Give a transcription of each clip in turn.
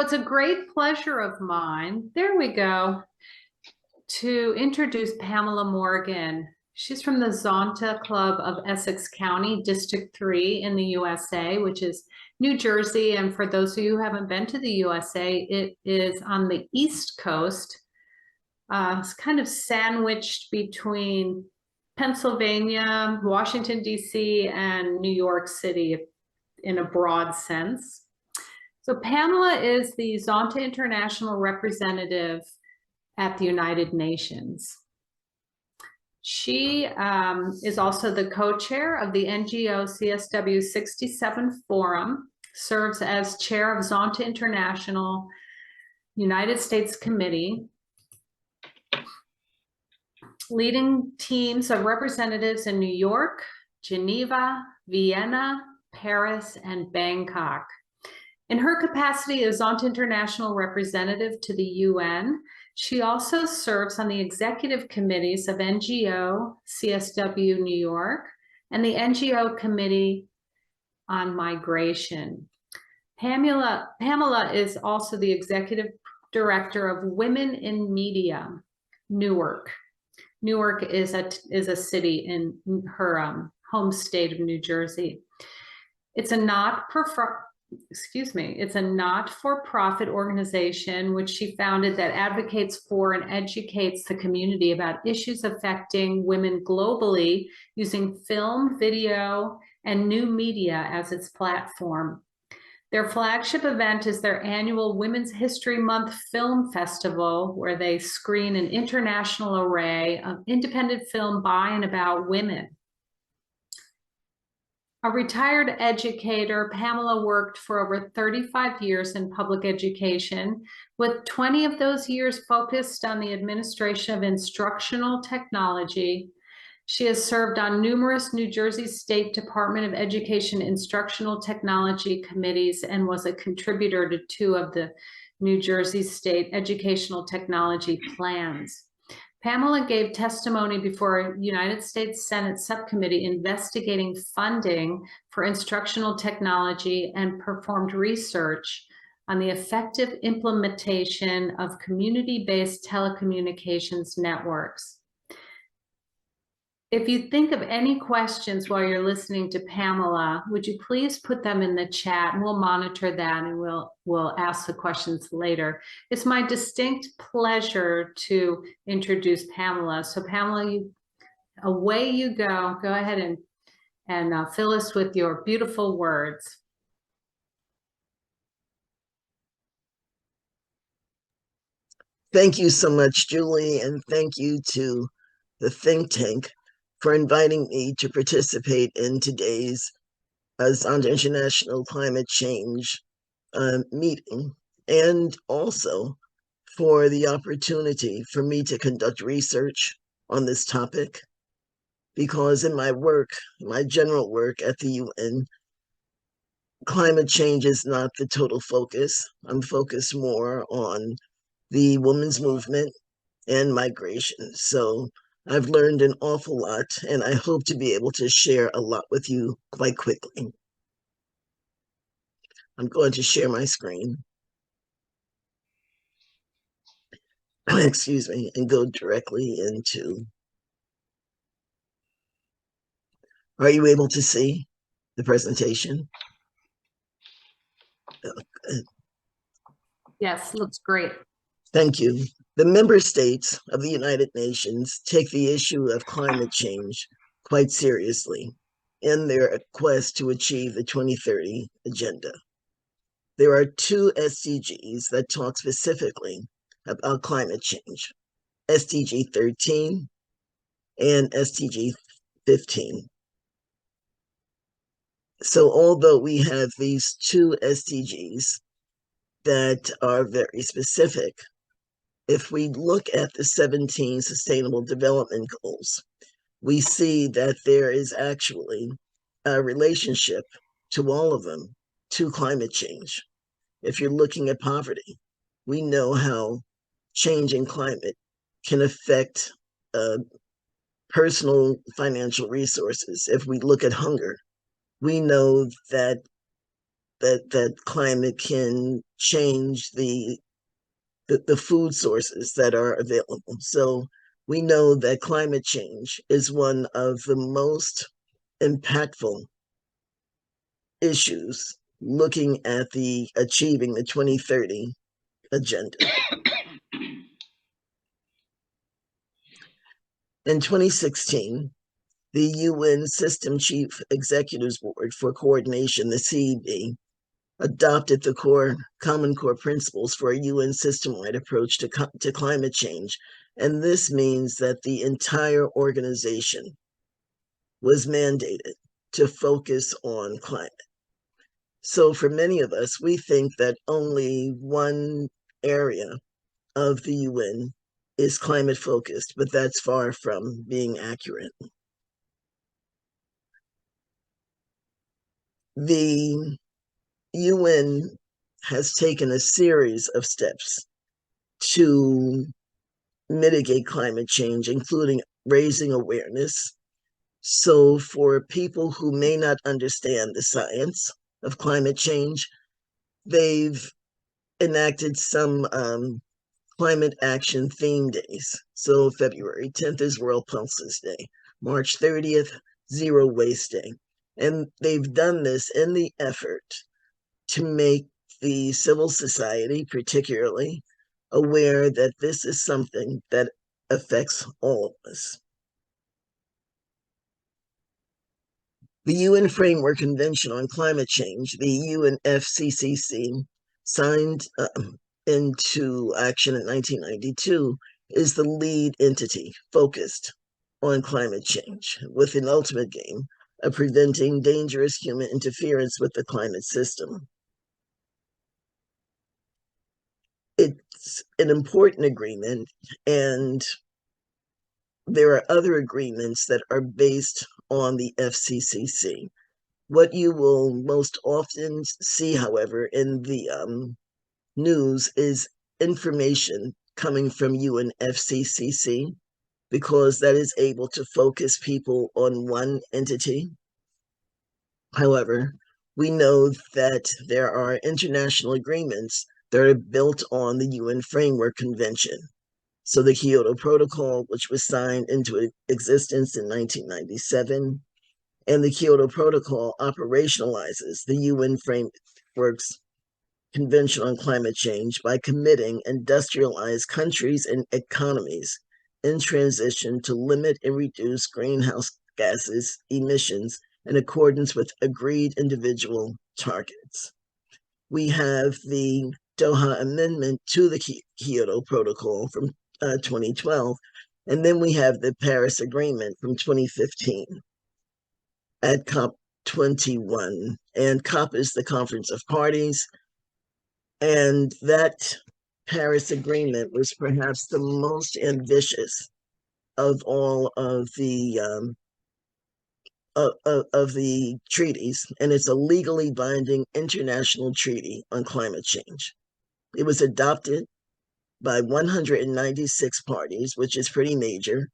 It's a great pleasure of mine, there we go, to introduce Pamela Morgan. She's from the Zonta Club of Essex County, District 3 in the USA, which is New Jersey. And for those of you who haven't been to the USA, it is on the East Coast. It's kind of sandwiched between Pennsylvania, Washington, D.C., and New York City in a broad sense. So Pamela is the Zonta International representative at the United Nations. She is also the co-chair of the NGO CSW 67 Forum, serves as chair of Zonta International United States Committee, leading teams of representatives in New York, Geneva, Vienna, Paris, and Bangkok. In her capacity as Zonta International representative to the UN, she also serves on the executive committees of NGO CSW New York and the NGO Committee on Migration. Pamela is also the executive director of Women in Media, Newark. Newark is a city in her home state of New Jersey. It's a not-for-profit organization which she founded that advocates for and educates the community about issues affecting women globally using film, video, and new media as its platform. Their flagship event is their annual Women's History Month Film Festival, where they screen an international array of independent film by and about women. A retired educator, Pamela worked for over 35 years in public education, with 20 of those years focused on the administration of instructional technology. She has served on numerous New Jersey State Department of Education instructional technology committees and was a contributor to 2 of the New Jersey State educational technology plans. Pamela gave testimony before a United States Senate subcommittee investigating funding for instructional technology and performed research on the effective implementation of community-based telecommunications networks. If you think of any questions while you're listening to Pamela, would you please put them in the chat, and we'll monitor that and we'll ask the questions later. It's my distinct pleasure to introduce Pamela. So Pamela, away you go. Go ahead and fill us with your beautiful words. Thank you so much, Julie, and thank you to the think tank for inviting me to participate in today's Zonta International Climate Change meeting, and also for the opportunity for me to conduct research on this topic, because in my work, my general work at the UN, climate change is not the total focus. I'm focused more on the women's movement and migration. So I've learned an awful lot, and I hope to be able to share a lot with you quite quickly. I'm going to share my screen. Excuse me, and go directly into. Are you able to see the presentation? Yes, looks great. Thank you. The member states of the United Nations take the issue of climate change quite seriously in their quest to achieve the 2030 agenda. There are 2 SDGs that talk specifically about climate change, SDG 13 and SDG 15. So although we have these 2 SDGs that are very specific, if we look at the 17 Sustainable Development Goals, we see that there is actually a relationship to all of them to climate change. If you're looking at poverty, we know how changing climate can affect personal financial resources. If we look at hunger, we know that that climate can change the food sources that are available. So we know that climate change is one of the most impactful issues looking at the achieving the 2030 agenda. In 2016, the UN System Chief Executives Board for Coordination, the CEB, adopted the common core principles for a UN system-wide approach to climate change. And this means that the entire organization was mandated to focus on climate. So for many of us, we think that only one area of the UN is climate focused, but that's far from being accurate. The UN has taken a series of steps to mitigate climate change, including raising awareness. So for people who may not understand the science of climate change, they've enacted some climate action theme days. So February 10th is World Pulses Day, March 30th, Zero Waste Day. And they've done this in the effort to make the civil society, particularly, aware that this is something that affects all of us. The UN Framework Convention on Climate Change, the UNFCCC, signed into action in 1992, is the lead entity focused on climate change, with an ultimate aim of preventing dangerous human interference with the climate system. It's an important agreement, and there are other agreements that are based on the FCCC. What you will most often see, however, in the news is information coming from UNFCCC, because that is able to focus people on one entity. However, we know that there are international agreements that are built on the UN Framework Convention. So the Kyoto Protocol, which was signed into existence in 1997, and the Kyoto Protocol operationalizes the UN Framework's Convention on Climate Change by committing industrialized countries and economies in transition to limit and reduce greenhouse gases emissions in accordance with agreed individual targets. We have the Doha Amendment to the Kyoto Protocol from 2012, and then we have the Paris Agreement from 2015 at COP21. And COP is the Conference of Parties, and that Paris Agreement was perhaps the most ambitious of all of the treaties, and it's a legally binding international treaty on climate change. It was adopted by 196 parties, which is pretty major,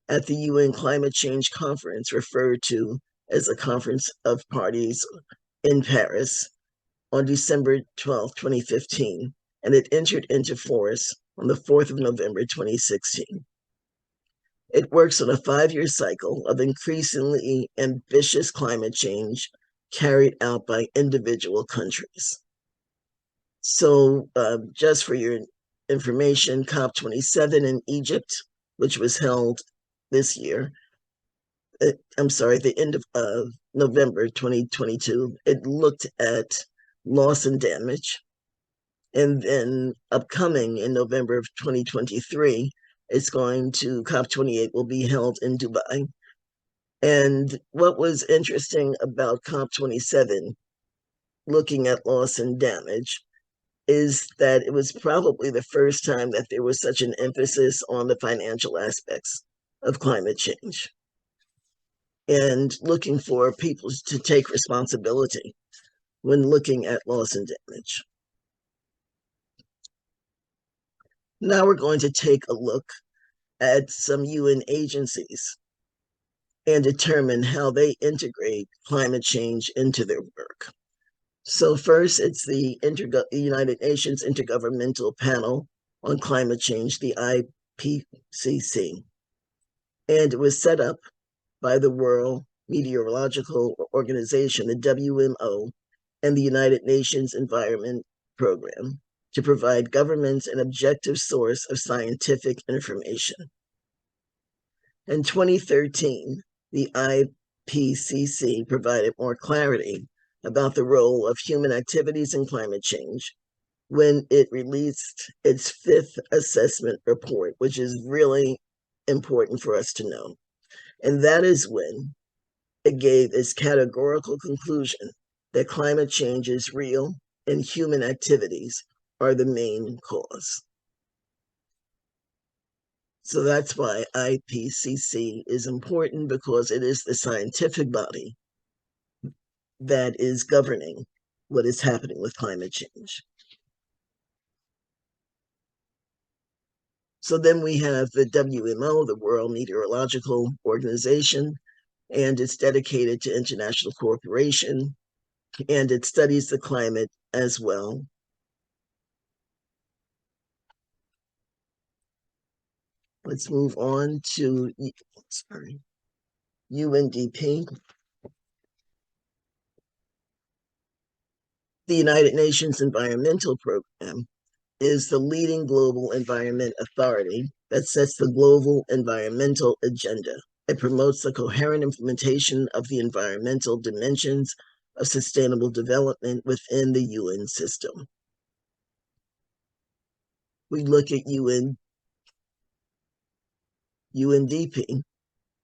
at the UN Climate Change Conference, referred to as the Conference of Parties in Paris, on December 12, 2015, and it entered into force on the 4th of November, 2016. It works on a 5-year cycle of increasingly ambitious climate change carried out by individual countries. So just for your information, COP27 in Egypt, which was held this year, the end of November 2022, it looked at loss and damage. And then upcoming in November of 2023, COP28 will be held in Dubai. And what was interesting about COP27, looking at loss and damage, is that it was probably the first time that there was such an emphasis on the financial aspects of climate change and looking for people to take responsibility when looking at loss and damage. Now we're going to take a look at some UN agencies and determine how they integrate climate change into their work. So first, it's the United Nations Intergovernmental Panel on Climate Change, the IPCC. And it was set up by the World Meteorological Organization, the WMO, and the United Nations Environment Program to provide governments an objective source of scientific information. In 2013, the IPCC provided more clarity about the role of human activities in climate change when it released its fifth assessment report, which is really important for us to know. And that is when it gave its categorical conclusion that climate change is real and human activities are the main cause. So that's why IPCC is important, because it is the scientific body that is governing what is happening with climate change. So then we have the WMO, the World Meteorological Organization, and it's dedicated to international cooperation, and it studies the climate as well. Let's move on to UNDP. The United Nations Environmental Program is the leading global environment authority that sets the global environmental agenda. It promotes the coherent implementation of the environmental dimensions of sustainable development within the UN system. We look at UNDP,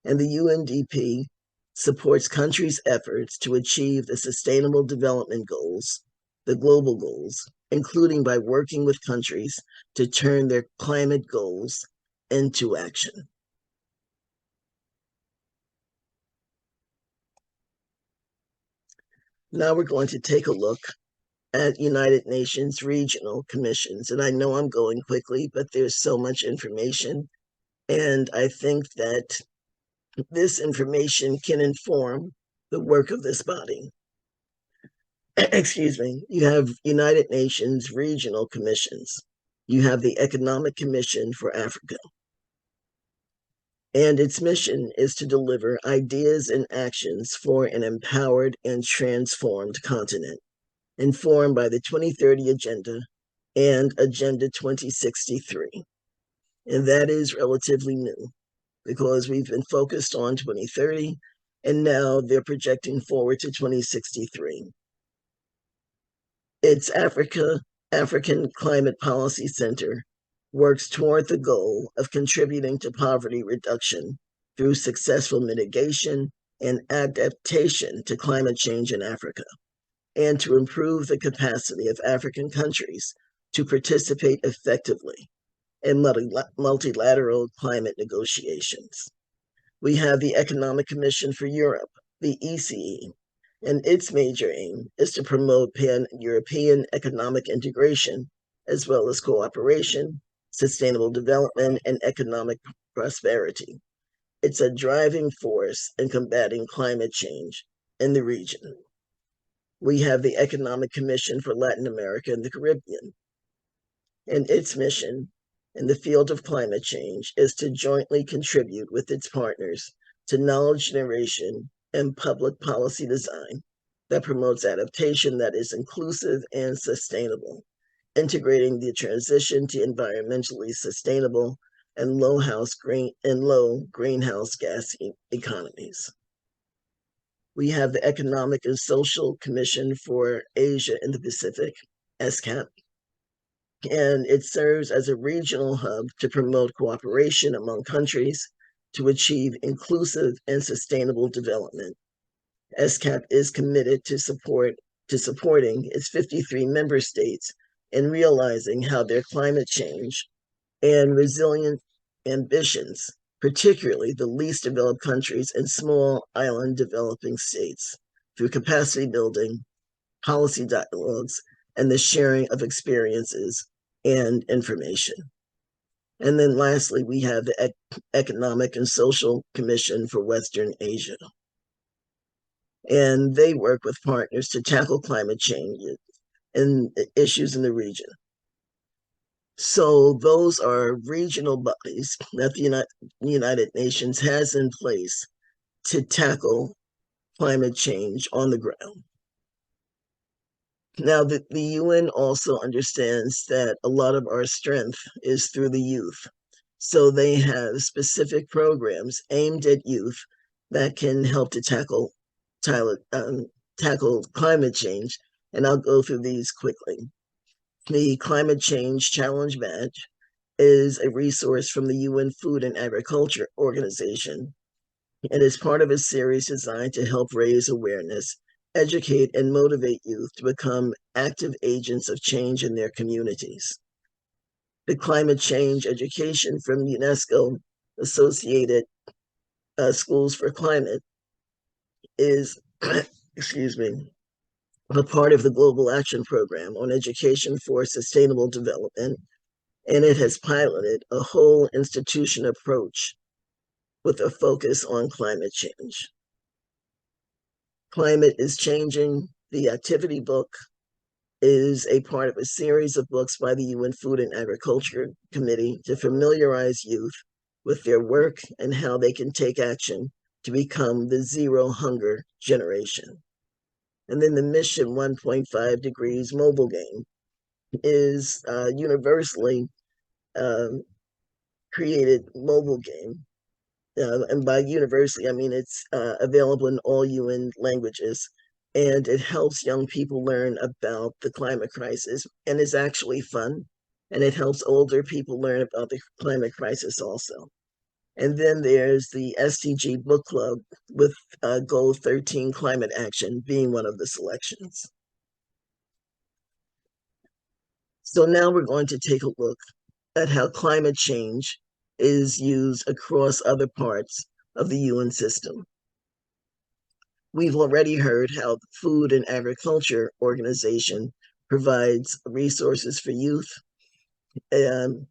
and the UNDP supports countries' efforts to achieve the Sustainable Development Goals, the global goals, including by working with countries to turn their climate goals into action. Now we're going to take a look at United Nations regional commissions. And I know I'm going quickly, but there's so much information. And I think that this information can inform the work of this body. Excuse me. You have United Nations regional commissions. You have the Economic Commission for Africa. And its mission is to deliver ideas and actions for an empowered and transformed continent, informed by the 2030 Agenda and Agenda 2063. And that is relatively new, because we've been focused on 2030, and now they're projecting forward to 2063. Its African Climate Policy Center works toward the goal of contributing to poverty reduction through successful mitigation and adaptation to climate change in Africa, and to improve the capacity of African countries to participate effectively in multilateral climate negotiations. We have the Economic Commission for Europe, the ECE, and its major aim is to promote pan-European economic integration, as well as cooperation, sustainable development, and economic prosperity. It's a driving force in combating climate change in the region. We have the Economic Commission for Latin America and the Caribbean, and its mission in the field of climate change is to jointly contribute with its partners to knowledge generation and public policy design that promotes adaptation that is inclusive and sustainable, integrating the transition to environmentally sustainable and low greenhouse gas economies. We have the Economic and Social Commission for Asia and the Pacific, ESCAP, and it serves as a regional hub to promote cooperation among countries to achieve inclusive and sustainable development. ESCAP is committed to supporting its 53 member states in realizing how their climate change and resilient ambitions, particularly the least developed countries and small island developing states, through capacity building, policy dialogues, and the sharing of experiences and information. And then lastly, we have the Economic and Social Commission for Western Asia. and they work with partners to tackle climate change and issues in the region. So those are regional bodies that the United Nations has in place to tackle climate change on the ground. Now, the UN also understands that a lot of our strength is through the youth. So they have specific programs aimed at youth that can help to tackle climate change. And I'll go through these quickly. The Climate Change Challenge Badge is a resource from the UN Food and Agriculture Organization. It is part of a series designed to help raise awareness, educate, and motivate youth to become active agents of change in their communities. The Climate Change Education from UNESCO Associated Schools for Climate is, excuse me, a part of the Global Action Program on Education for Sustainable Development, and it has piloted a whole institution approach with a focus on climate change. Climate is Changing, the activity book, is a part of a series of books by the UN Food and Agriculture Committee to familiarize youth with their work and how they can take action to become the zero hunger generation. And then the Mission 1.5 Degrees mobile game is universally created mobile game. And by universally, I mean it's available in all UN languages. And it helps young people learn about the climate crisis, and it's actually fun. And it helps older people learn about the climate crisis also. And then there's the SDG Book Club with Goal 13 Climate Action being one of the selections. So now we're going to take a look at how climate change is used across other parts of the UN system. We've already heard how the Food and Agriculture Organization provides resources for youth. And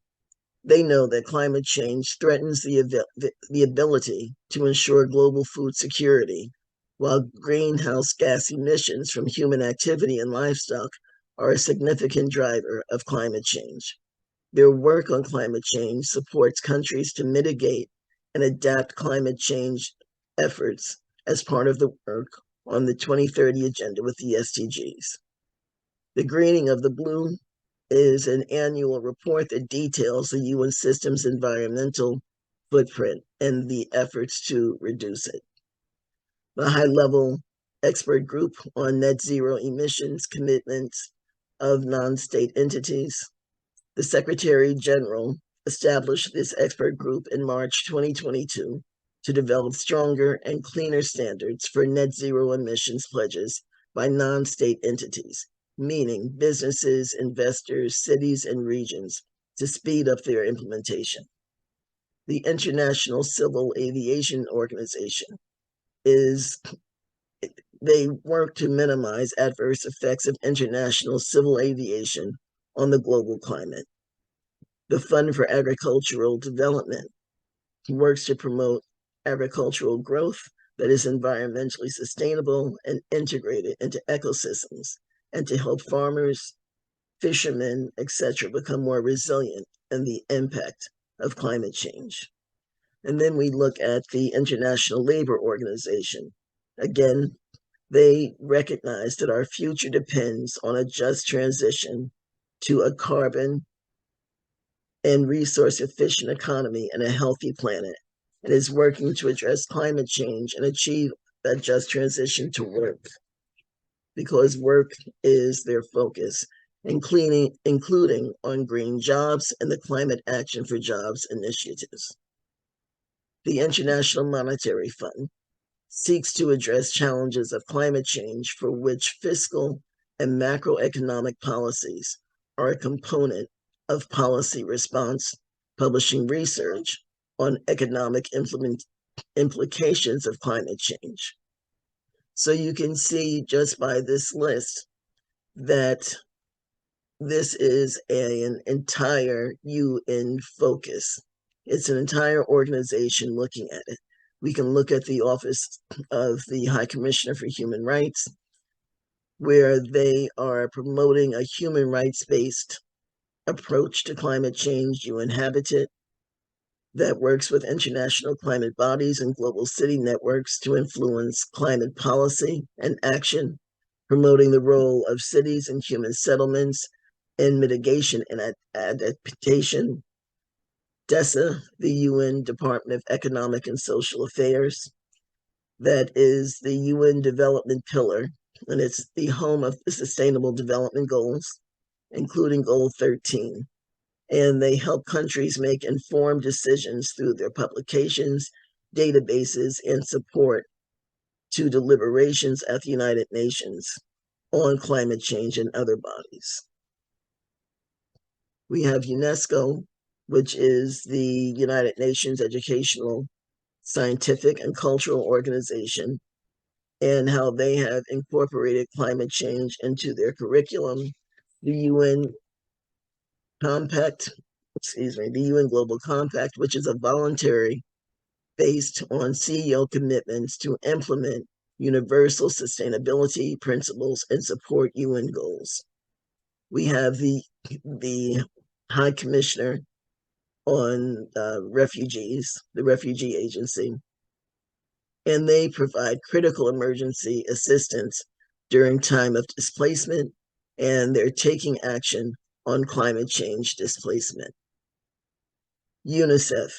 they know that climate change threatens the ability to ensure global food security, while greenhouse gas emissions from human activity and livestock are a significant driver of climate change. Their work on climate change supports countries to mitigate and adapt climate change efforts as part of the work on the 2030 agenda with the SDGs. The Greening of the Blue is an annual report that details the UN system's environmental footprint and the efforts to reduce it. The high-level expert group on net zero emissions commitments of non-state entities. The Secretary General established this expert group in March 2022 to develop stronger and cleaner standards for net zero emissions pledges by non-state entities, meaning businesses, investors, cities, and regions, to speed up their implementation. The International Civil Aviation Organization they work to minimize adverse effects of international civil aviation on the global climate. The Fund for Agricultural Development works to promote agricultural growth that is environmentally sustainable and integrated into ecosystems, and to help farmers, fishermen, etc., become more resilient in the impact of climate change. And then we look at the International Labor Organization. Again, they recognize that our future depends on a just transition to a carbon and resource efficient economy and a healthy planet. It is working to address climate change and achieve that just transition to work, because work is their focus, including on green jobs and the Climate Action for Jobs initiatives. The International Monetary Fund seeks to address challenges of climate change for which fiscal and macroeconomic policies are a component of policy response, publishing research on economic implications of climate change. So you can see just by this list that this is an entire UN focus. It's an entire organization looking at it. We can look at the Office of the High Commissioner for Human Rights, where they are promoting a human rights-based approach to climate change, UN Habitat, that works with international climate bodies and global city networks to influence climate policy and action, promoting the role of cities and human settlements in mitigation and adaptation. DESA, the UN Department of Economic and Social Affairs, that is the UN Development Pillar, and it's the home of the Sustainable Development Goals, including Goal 13. And they help countries make informed decisions through their publications, databases, and support to deliberations at the United Nations on climate change and other bodies. We have UNESCO, which is the United Nations Educational, Scientific, and Cultural Organization, and how they have incorporated climate change into their curriculum. The UN Compact, the UN Global Compact, which is a voluntary based on CEO commitments to implement universal sustainability principles and support UN goals. We have the High Commissioner on Refugees, the Refugee Agency, and they provide critical emergency assistance during time of displacement, and they're taking action on climate change displacement. UNICEF,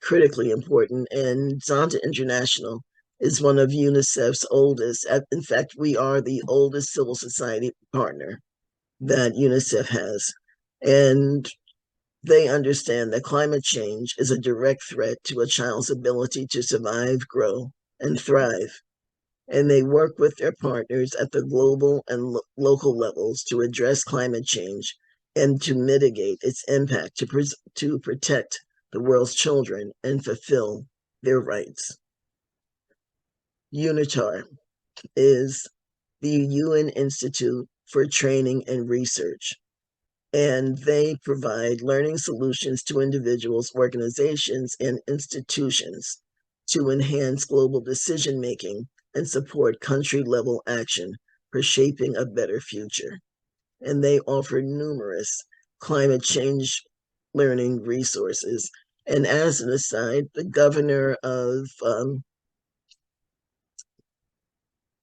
critically important, and Zonta International is one of UNICEF's oldest. In fact, we are the oldest civil society partner that UNICEF has. And they understand that climate change is a direct threat to a child's ability to survive, grow, and thrive. And they work with their partners at the global and local levels to address climate change and to mitigate its impact to protect the world's children and fulfill their rights. UNITAR is the UN Institute for Training and Research, and they provide learning solutions to individuals, organizations, and institutions to enhance global decision-making and support country-level action for shaping a better future. And they offer numerous climate change learning resources. And as an aside, the governor of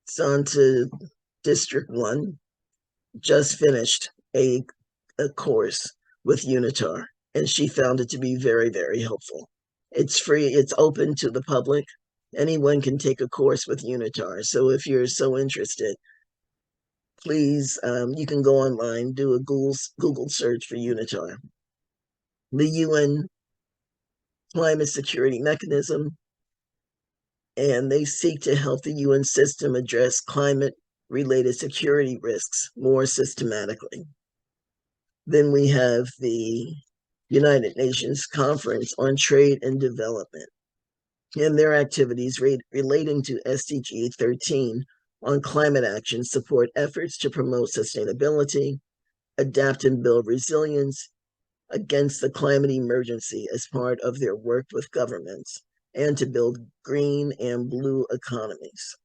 Zonta District 1 just finished a course with UNITAR, and she found it to be very, very helpful. It's free, it's open to the public. Anyone can take a course with UNITAR. So if you're so interested, please, you can go online, do a Google search for UNITAR. The UN Climate Security Mechanism, and they seek to help the UN system address climate-related security risks more systematically. Then we have the United Nations Conference on Trade and Development, and their activities relating to SDG 13 on climate action support efforts to promote sustainability, adapt and build resilience against the climate emergency as part of their work with governments, and to build green and blue economies.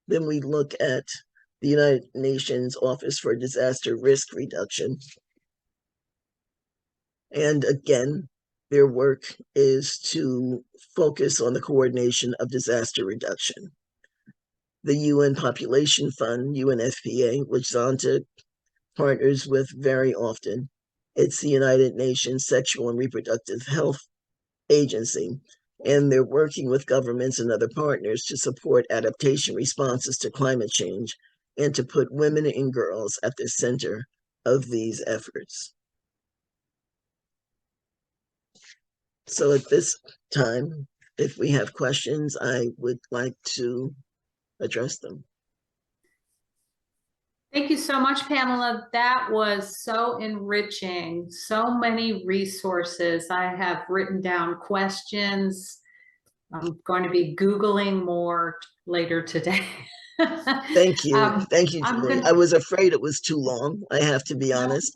Then we look at the United Nations Office for Disaster Risk Reduction. And again, their work is to focus on the coordination of disaster reduction. The UN Population Fund, UNFPA, which Zonta partners with very often. It's the United Nations Sexual and Reproductive Health Agency, and they're working with governments and other partners to support adaptation responses to climate change and to put women and girls at the center of these efforts. So at this time, if we have questions, I would like to address them. Thank you so much, Pamela. That was so enriching. So many resources. I have written down questions. I'm going to be Googling more later today. Thank you. Thank you, Julie. I was afraid it was too long, I have to be honest,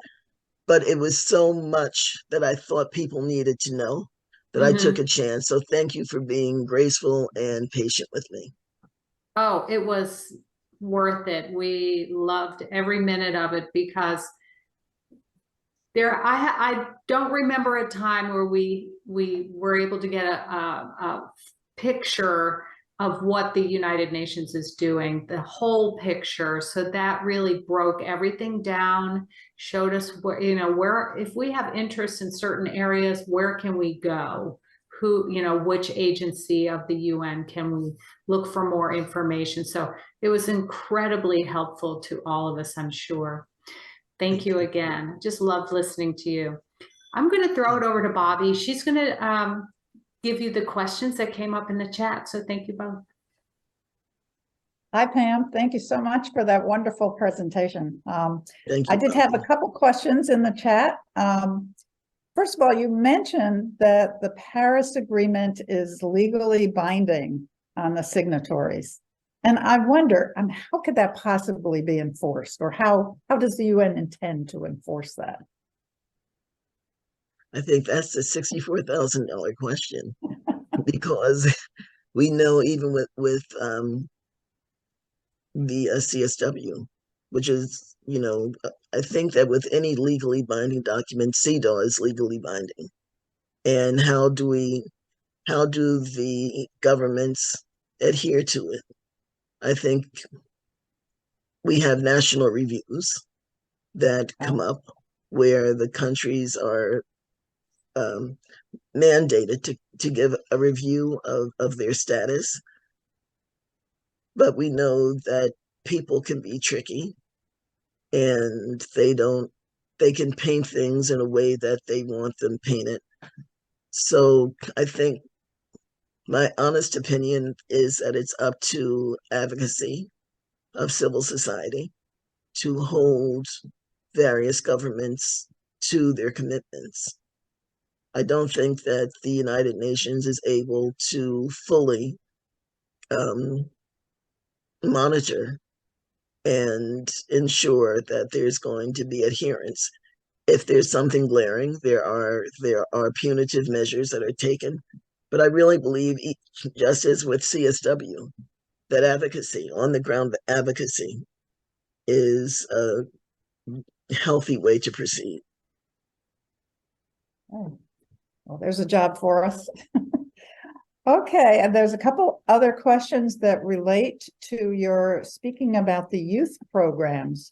but it was so much that I thought people needed to know that I took a chance. So thank you for being graceful and patient with me. Oh, it was worth it. We loved every minute of it because I don't remember a time where we were able to get a picture of what the United Nations is doing, the whole picture. So that really broke everything down, showed us where, where, if we have interest in certain areas, where can we go? Who, which agency of the UN can we look for more information? So it was incredibly helpful to all of us, I'm sure. Thank you again. Just loved listening to you. I'm going to throw it over to Bobby. She's going to give you the questions that came up in the chat. So thank you both. Hi, Pam. Thank you so much for that wonderful presentation. Thank you. I did have a couple questions in the chat. First of all, you mentioned that the Paris Agreement is legally binding on the signatories. And I wonder, how could that possibly be enforced? Or how does the UN intend to enforce that? I think that's the $64,000 question, because we know even with the CSW, which is, I think that with any legally binding document, CEDAW is legally binding. And how do the governments adhere to it? I think we have national reviews that come up where the countries are mandated to give a review of their status. But we know that people can be tricky, and they can paint things in a way that they want them painted. So I think my honest opinion is that it's up to advocacy of civil society to hold various governments to their commitments. I don't think that the United Nations is able to fully monitor and ensure that there's going to be adherence. If there's something glaring, there are punitive measures that are taken. But I really believe, just as with CSW, that advocacy, on the ground advocacy, is a healthy way to proceed. Oh, well, there's a job for us. Okay, and there's a couple other questions that relate to your speaking about the youth programs.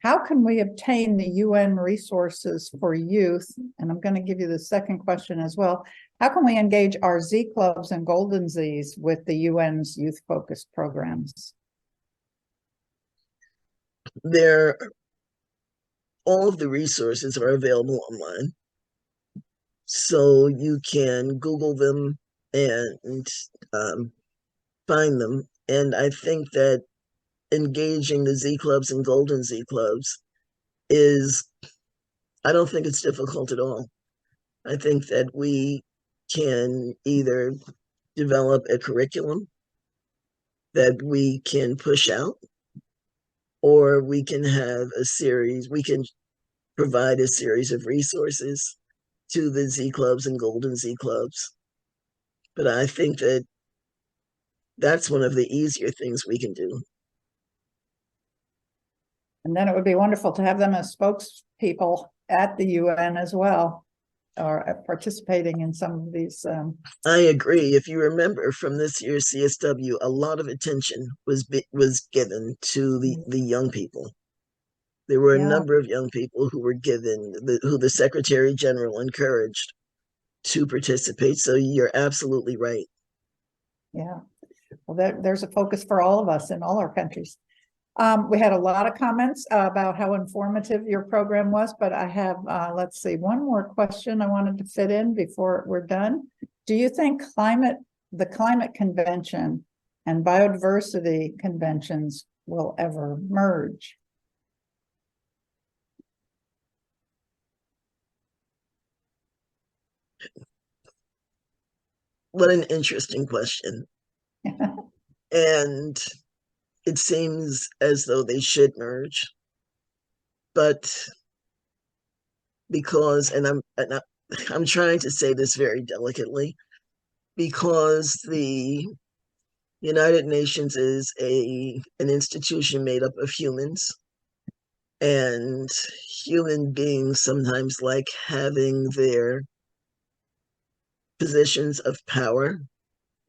How can we obtain the UN resources for youth? And I'm going to give you the second question as well. How can we engage our Z clubs and Golden Zs with the UN's youth-focused programs? All of the resources are available online. So you can Google them and find them. And I think that engaging the Z clubs and Golden Z clubs I don't think it's difficult at all. I think that we can either develop a curriculum that we can push out, or we can provide a series of resources to the Z clubs and Golden Z clubs. But I think that that's one of the easier things we can do. And then it would be wonderful to have them as spokespeople at the UN as well, or participating in some of these. I agree. If you remember from this year's CSW, a lot of attention was given to the young people. There were a number of young people who were who the Secretary General encouraged to participate. So you're absolutely right. Yeah. Well, there's a focus for all of us in all our countries. We had a lot of comments about how informative your program was, but I have, let's see, one more question I wanted to fit in before we're done. Do you think the climate convention and biodiversity conventions will ever merge? What an interesting question. And it seems as though they should merge, but because, and I'm trying to say this very delicately, because the United Nations is an institution made up of humans, and human beings sometimes like having their positions of power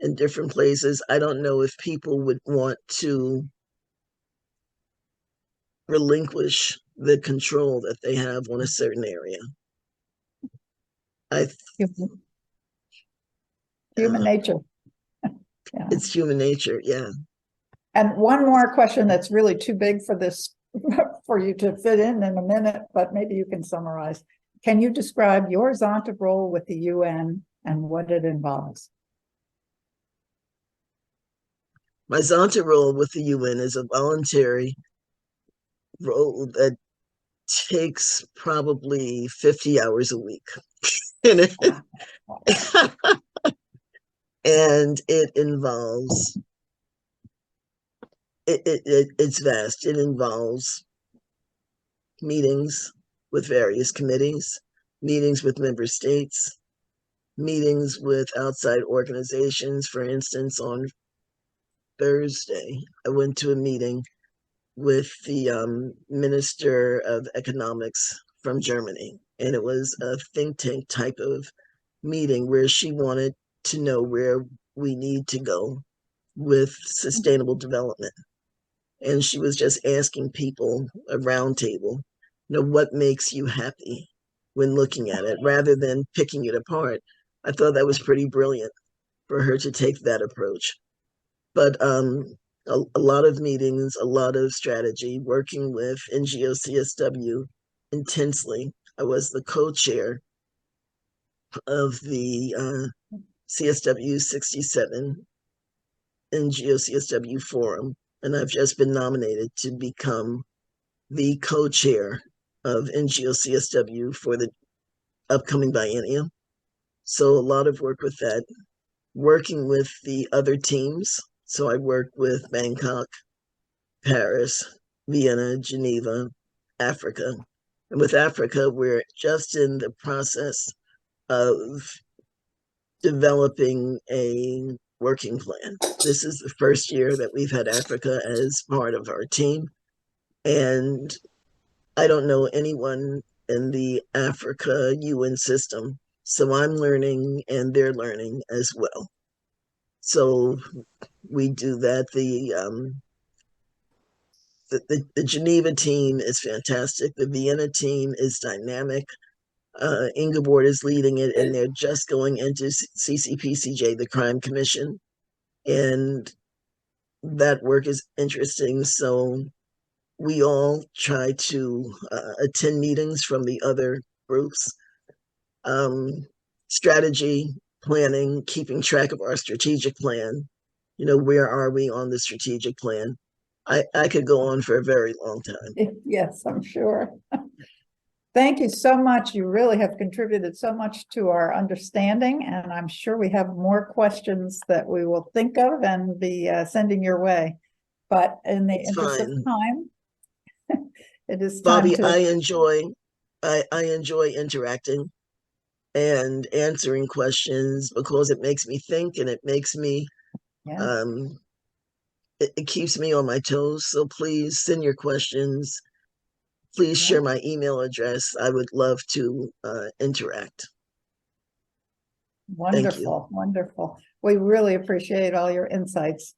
in different places. I don't know if people would want to relinquish the control that they have on a certain area. Human, human nature. Yeah. It's human nature, yeah. And one more question that's really too big for this, for you to fit in a minute, but maybe you can summarize. Can you describe your Zonta role with the UN and what it involves? My Zonta role with the UN is a voluntary role that takes probably 50 hours a week. and it involves, it's vast. It involves meetings with various committees, meetings with member states, meetings with outside organizations. For instance, on Thursday, I went to a meeting with the Minister of Economics from Germany, and it was a think tank type of meeting where she wanted to know where we need to go with sustainable development. And she was just asking people, a round table, what makes you happy when looking at it, rather than picking it apart. I thought that was pretty brilliant for her to take that approach. But a lot of meetings, a lot of strategy, working with NGO CSW intensely. I was the co-chair of the CSW 67 NGO CSW Forum, and I've just been nominated to become the co-chair of NGO CSW for the upcoming biennium. So a lot of work with that, working with the other teams. So I work with Bangkok, Paris, Vienna, Geneva, Africa. And with Africa, we're just in the process of developing a working plan. This is the first year that we've had Africa as part of our team. And I don't know anyone in the Africa UN system. So I'm learning and they're learning as well. So we do that. The Geneva team is fantastic. The Vienna team is dynamic. Ingeborg is leading it, and they're just going into CCPCJ, the Crime Commission. And that work is interesting. So we all try to attend meetings from the other groups. Strategy, planning, keeping track of our strategic plan. Where are we on the strategic plan? I could go on for a very long time. Yes, I'm sure. Thank you so much. You really have contributed so much to our understanding, and I'm sure we have more questions that we will think of and be sending your way. But in the interest of time, it is time Bobby, to... I enjoy interacting and answering questions, because it makes me think, and it makes me it keeps me on my toes. So please send your questions. Please share my email address. I would love to interact. Wonderful, wonderful. We really appreciate all your insights.